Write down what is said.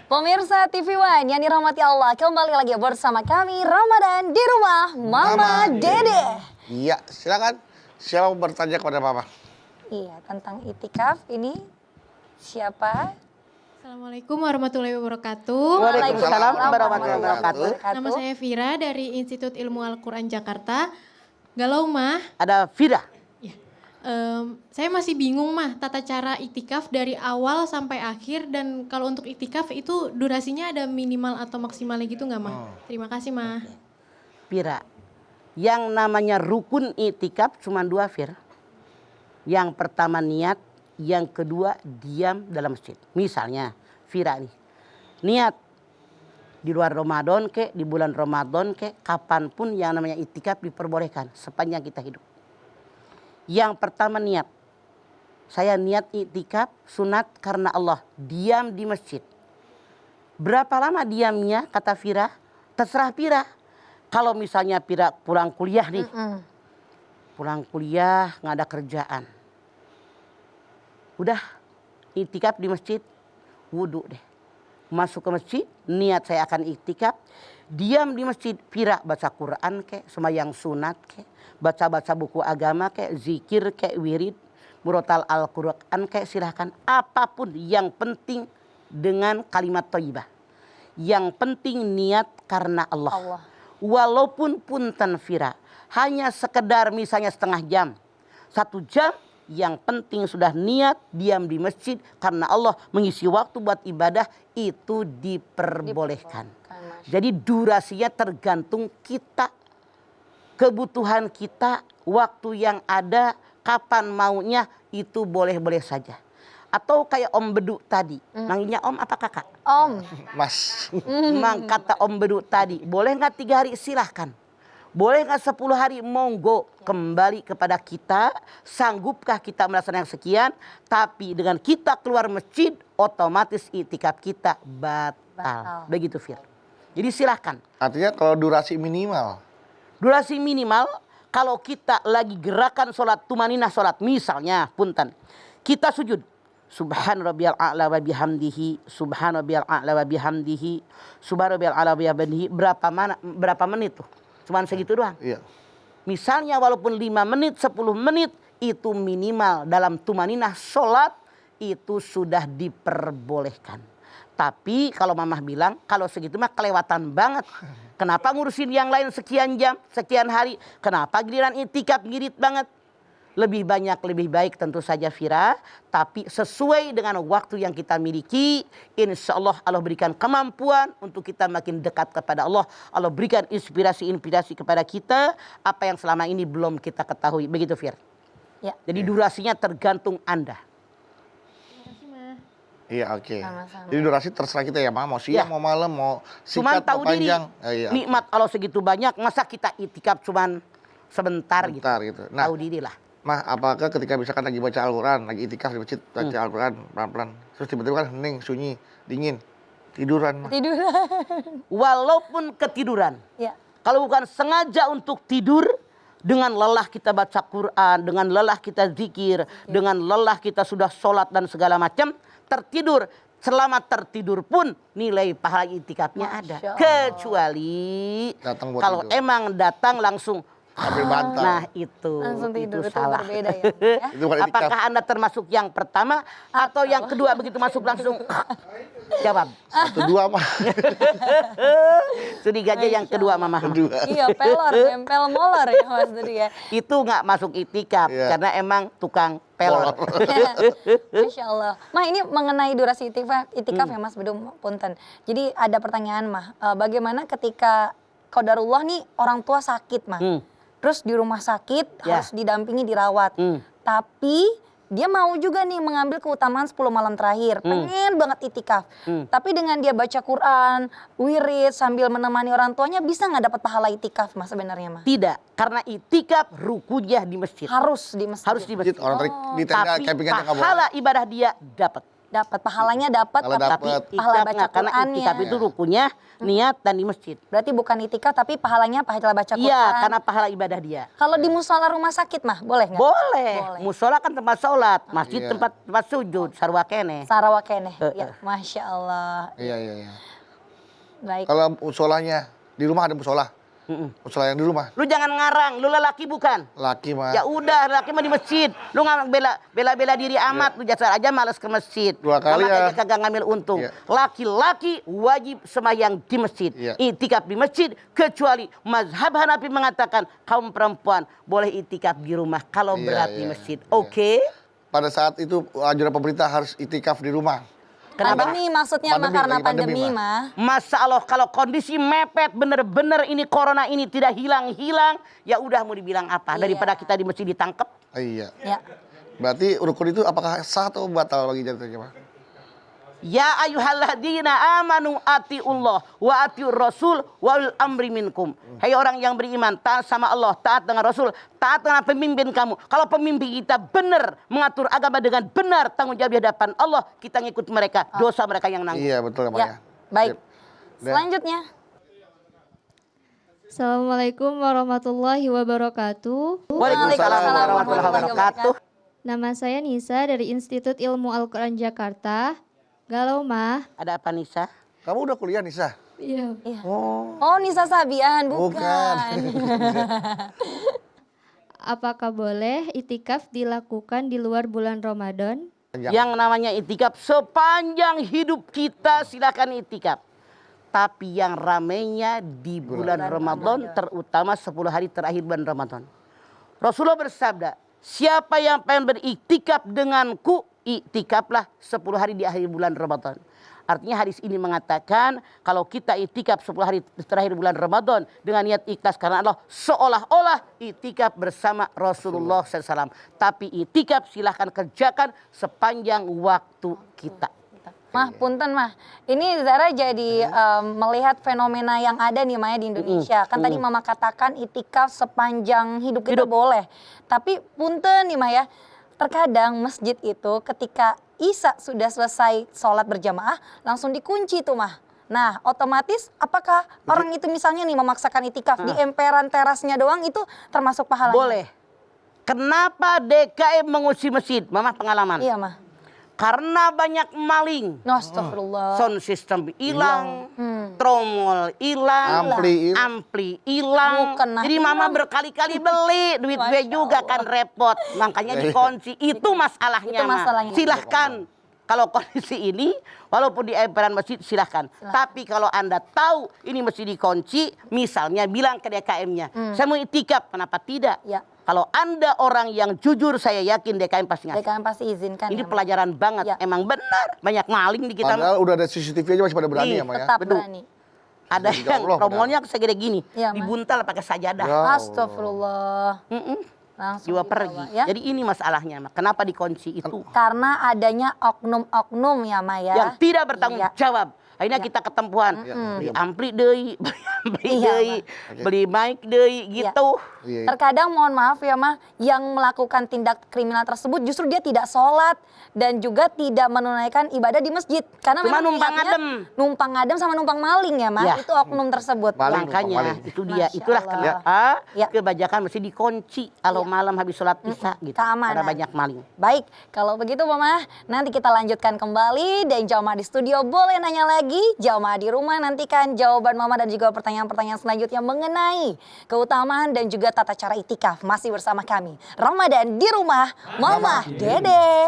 Pemirsa TV One yang dirahmati Allah, kembali lagi bersama kami Ramadan di rumah Mama Dede. Iya, silakan. Siapa mau bertanya kepada Mama? Iya, tentang itikaf ini siapa? Assalamualaikum warahmatullahi wabarakatuh. Waalaikumsalam warahmatullahi wabarakatuh. Nama saya Vira dari Institut Ilmu Al-Quran Jakarta. Galau mah, Ada Fira. saya masih bingung mah tata cara iktikaf dari awal sampai akhir, dan kalau untuk iktikaf itu durasinya ada minimal atau maksimalnya gitu nggak mah? Terima kasih mah. Fira. Yang namanya rukun itikaf cuma dua, Fir. Yang pertama niat, yang kedua diam dalam masjid. Misalnya Fira nih, niat di luar Ramadan ke, di bulan Ramadan ke, kapanpun yang namanya itikaf diperbolehkan sepanjang kita hidup. Yang pertama niat, saya niat itikaf sunat karena Allah, diam di masjid. Berapa lama diamnya kata Fira? Terserah Fira. Kalau misalnya Fira pulang kuliah nih, pulang kuliah nggak ada kerjaan, udah itikaf di masjid, wudhu deh. Masuk ke masjid, niat saya akan iktikaf, diam di masjid, Fira baca Quran kek, sembahyang sunat kek, baca-baca buku agama kek, zikir kek, wirid, murotal Al-Quran kek, silahkan. Apapun yang penting dengan kalimat thayyibah. Yang penting niat karena Allah. Walaupun punten Fira, hanya sekedar misalnya setengah jam, 1 jam, yang penting sudah niat diam di masjid karena Allah, mengisi waktu buat ibadah itu diperbolehkan. Jadi durasinya tergantung kita, kebutuhan kita, waktu yang ada, kapan maunya itu boleh-boleh saja. Atau kayak Om Beduk tadi, manggilnya Om apa Kakak? Om. Mas. Memang kata Om Beduk tadi, boleh nggak 3 hari silahkan. Boleh nggak 10 hari, monggo, kembali kepada kita. Sanggupkah kita melaksanakan sekian? Tapi dengan kita keluar masjid, otomatis itikaf kita batal. Begitu Fir. Jadi silahkan. Artinya kalau durasi minimal. Durasi minimal kalau kita lagi gerakan sholat tumaninah sholat, misalnya punten, kita sujud. Subhan rabbiyal a'la wa bihamdihi, subhan rabbiyal a'la wa bihamdihi, subhan rabbiyal a'la wa bihamdihi. Berapa menit tuh? Cuman segitu doang. Iya. Misalnya walaupun 5 menit, 10 menit, itu minimal dalam tumaninah sholat itu sudah diperbolehkan. Tapi kalau Mamah bilang kalau segitu mah kelewatan banget. Kenapa ngurusin yang lain sekian jam, sekian hari? Kenapa giliran itikaf ngirit banget? Lebih banyak, lebih baik tentu saja Fira. Tapi sesuai dengan waktu yang kita miliki, insya Allah Allah berikan kemampuan untuk kita makin dekat kepada Allah. Allah berikan inspirasi-inspirasi kepada kita, apa yang selama ini belum kita ketahui. Begitu Fir. Ya. Jadi durasinya tergantung Anda. Terima kasih mah. Iya, oke. Sama-sama. Jadi durasi terserah kita ya, Mama. Mau siang, mau malam, mau Cuman singkat, tahu mau diri, panjang. Iya. nikmat kalau segitu banyak, masa kita itikaf cuman sebentar Bentar gitu. gitu. Nah, Tahu diri lah. Mah, apakah ketika misalkan lagi baca Al-Quran, lagi itikaf di masjid, baca Al-Quran pelan-pelan, terus tiba-tiba kan hening, sunyi, dingin, tiduran, Mah. Tiduran. Walaupun ketiduran. Ya. Kalau bukan sengaja untuk tidur, dengan lelah kita baca Quran, dengan lelah kita zikir, dengan lelah kita sudah sholat dan segala macam, tertidur. Selama tertidur pun nilai pahala itikafnya ada. Masya Allah. Kecuali Datang buat kalau tidur. emang datang langsung. Ambil bantal. Nah itu, Langsung tidur, itu salah. berbeda ya, ya. Itu bukan itikaf. Apakah Anda termasuk yang pertama atau yang kedua begitu masuk langsung jawab? 1, 2 Mah. Curiga aja yang kedua Mama. Kedua. Iya, pelor, nempel molor ya Mas Dede ya. Itu nggak masuk itikaf Iya. karena emang tukang pelor. Masya Allah. Mah ini mengenai durasi itikaf ya Mas Bedum punten. Jadi ada pertanyaan Mah, bagaimana ketika qadarullah nih orang tua sakit Mah. Terus di rumah sakit Ya. harus didampingi dirawat. Tapi dia mau juga nih mengambil keutamaan 10 malam terakhir. Pengen banget itikaf. Tapi dengan dia baca Quran, wirid sambil menemani orang tuanya, bisa nggak dapat pahala itikaf Mas sebenarnya Mah? Tidak, karena itikaf rukunya di masjid. Harus di masjid. Harus di masjid. Orang tadi di tenda Tapi campingan nggak boleh. pahala ibadah dia dapat. Dapat pahalanya dapat, Pahala tapi dapat. pahala Itikaf baca nggak, karena Qur'annya. itikaf itu rukunnya niat dan di masjid. Berarti bukan itikaf tapi pahalanya pahala baca Quran. Iya, karena pahala ibadah dia. Kalau di musola rumah sakit mah boleh nggak? Boleh. Boleh. Musola kan tempat sholat, masjid Iya. tempat sujud, sarwa kene. Sarawak keneh. Eh, Ya, Masya Allah. Iya, iya, iya. Baik. Kalau musolanya di rumah ada musola. Musola yang di rumah. Lu jangan ngarang, lu lelaki bukan? Laki mah. Ya udah, lelaki mah di masjid. Lu nggak bela diri amat, lu jasar aja males ke masjid. Dua kali Sama ya. aja kagak ngambil untung. Iya. Laki-laki wajib semayang di masjid. Iya. Itikaf di masjid, kecuali mazhab Hanafi mengatakan kaum perempuan boleh itikaf di rumah kalau Iya, berat di iya, masjid. iya. Oke? Pada saat itu anjuran pemerintah harus itikaf di rumah. Kenapa? Pandemi maksudnya mah Pandemi, karena lagi pandemi, pandemi mah. mah. Masa Allah kalau kondisi mepet bener-bener ini corona ini tidak hilang-hilang, ya udah mau dibilang apa? Iya. Daripada kita di masjid ditangkap. Iya. Ya. Berarti rukun itu apakah sah atau batal bagi jatuhnya, Pak? Ya ayyuhalladzina amanu atiullah wa atiur rasul wa ulil amri minkum. Hai orang yang beriman, taat sama Allah, taat dengan Rasul, taat dengan pemimpin kamu. Kalau pemimpin kita benar mengatur agama dengan benar, tanggung jawab di hadapan Allah, kita ngikut mereka, dosa mereka yang nanggung. Iya, betul ya, Pak Ya. ya. Baik. Sip. Dan- Selanjutnya. Assalamualaikum warahmatullahi wabarakatuh. Waalaikumsalam warahmatullahi wabarakatuh. Nama saya Nisa dari Institut Ilmu Al-Quran Jakarta. Galau mah. Ada apa Nisa? Kamu udah kuliah, Nisa? Iya. Iya. Oh, Oh, Nisa Sabian, bukan. bukan. Apakah boleh itikaf dilakukan di luar bulan Ramadan? Yang namanya itikaf sepanjang hidup kita silakan itikaf. Tapi yang ramainya di bulan Ramadan, terutama 10 hari terakhir bulan Ramadan. Rasulullah bersabda, siapa yang pengen beriktikaf denganku, iktikaflah 10 hari di akhir bulan Ramadan. Artinya hadis ini mengatakan kalau kita iktikaf 10 hari terakhir bulan Ramadan dengan niat ikhlas karena Allah, seolah-olah iktikaf bersama Rasulullah SAW. Tapi iktikaf silahkan kerjakan sepanjang waktu kita. Mah, punten mah. Ini Zara jadi melihat fenomena yang ada nih Maya di Indonesia. Kan tadi Mama katakan itikaf sepanjang hidup kita boleh. Tapi punten nih Maya, terkadang masjid itu ketika Isya sudah selesai sholat berjamaah langsung dikunci tuh mah. Nah otomatis apakah orang itu misalnya nih memaksakan itikaf di emperan terasnya doang itu termasuk pahalanya? Boleh. Kenapa DKM mengusir masjid? Mama pengalaman. Iya mah. Karena banyak maling. No, astagfirullah. Sound system hilang, tromol hilang, ampli hilang. Bukan, nah, Jadi mama hilang. berkali-kali beli, duit gue Masya juga Allah. kan repot. Makanya dikunci. Itu masalahnya. Itu Ma. masalahnya. Silahkan. Kalau kondisi ini, walaupun di emperan masjid silahkan. Tapi kalau Anda tahu ini mesti dikunci, misalnya bilang ke DKM-nya, saya mau itikaf, kenapa tidak? Ya. Kalau Anda orang yang jujur, saya yakin DKM pasti ngasih. DKM pasti izinkan. Ini ya, Mah. pelajaran banget. Ya. Emang benar. Banyak maling di kita. Padahal udah ada CCTV aja masih pada berani Iya, ya, Maya. Tetap Betul. berani. Ada Ya yang Allah, tromolnya segede gini. Iya, Ma. Dibuntal pakai sajadah. Ya Allah. Astagfirullah. Langsung Jiwa dibawa, pergi. ya. Jadi ini masalahnya. Ma. Kenapa dikunci itu? Karena adanya oknum-oknum ya Maya. Yang tidak bertanggung Iya. jawab. Akhirnya kita ketempuhan. Beli ampli deui, beli ampli Iya, deui, beli mic deui gitu. Iya. Terkadang mohon maaf ya mah, yang melakukan tindak kriminal tersebut justru dia tidak sholat dan juga tidak menunaikan ibadah di masjid. Karena Cuma memang numpang niatnya ngadem. numpang ngadem sama numpang maling ya mah, Ya. itu oknum tersebut. Maling. Makanya maling. itu dia. Masya Itulah Allah. kenapa Ya. kebajakan mesti dikunci kalau Ya. malam habis sholat isya gitu. Keamanan. Karena banyak maling. Baik, kalau begitu Mama, nanti kita lanjutkan kembali dan jamaah di studio boleh nanya lagi, jamaah di rumah nantikan jawaban Mama dan juga pertanyaan-pertanyaan selanjutnya mengenai keutamaan dan juga tata cara itikaf. Masih bersama kami, Ramadan di rumah, Mama Dede.